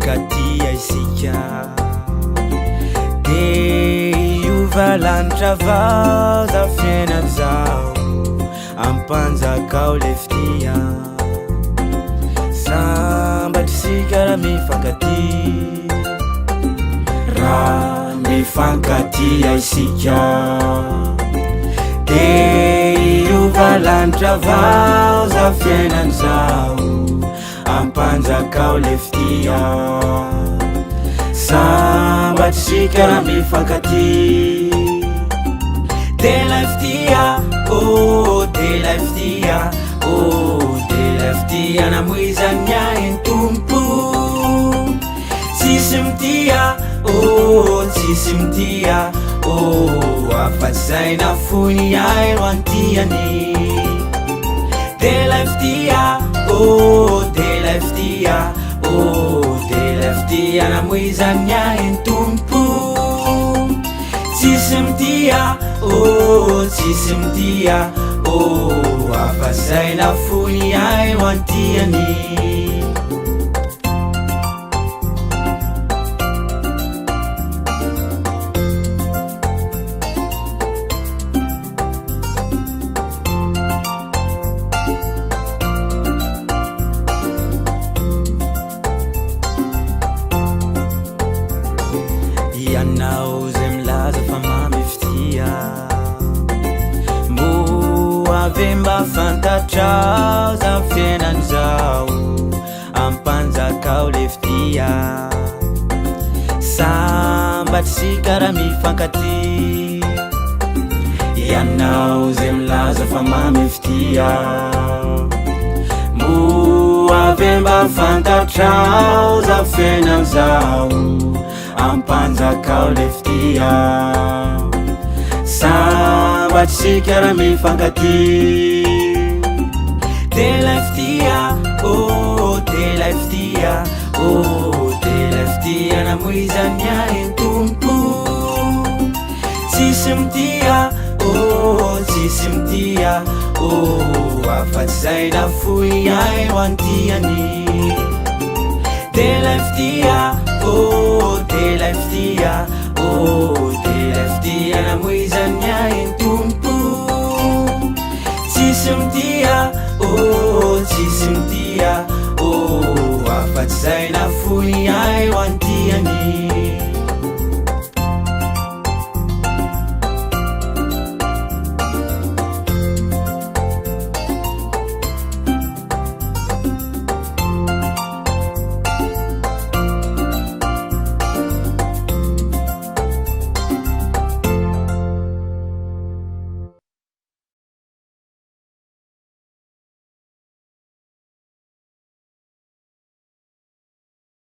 mifankatia isika de iova lanitra vao za fiainana zao ampanjakao leftia sambatrisika raha mifankatia raha mifankatia isika de iova lanitra vao za fiainana zao ampanjakao leftia sambatrisika raha mifankatia de leftia oh de leftia oh de leftia namoizania entompo tsisy mitia oh tsisy mitia oh afatsy zay nafony ay ro antiany de leftia oh de leftia oh de leftia namoizania entompo tsisy mitia oh tsisy mitia oh afatsy zay nafony ay ro antiany ianao zay milaza fa mameftia mbo ave mba fantatrao za fiainana zao ampanjakao leftia sambatrisika raha mifankatia ianao zay milaza fa mameftia mbo ave mba fantatrao za fiainana zao ampanjakao leftia sambatrisika raha mifankatia de leftia oh de leftia oh de leftia namoizania entompo tsisy mitia oh tsisy mitia oh afatsy zay nafony ay ro antiany de leftia oh de leftia oh de leftia namoizania entompo tsisy mitia oh tsisy mitia oh afatsy zay nafony ay ro antiany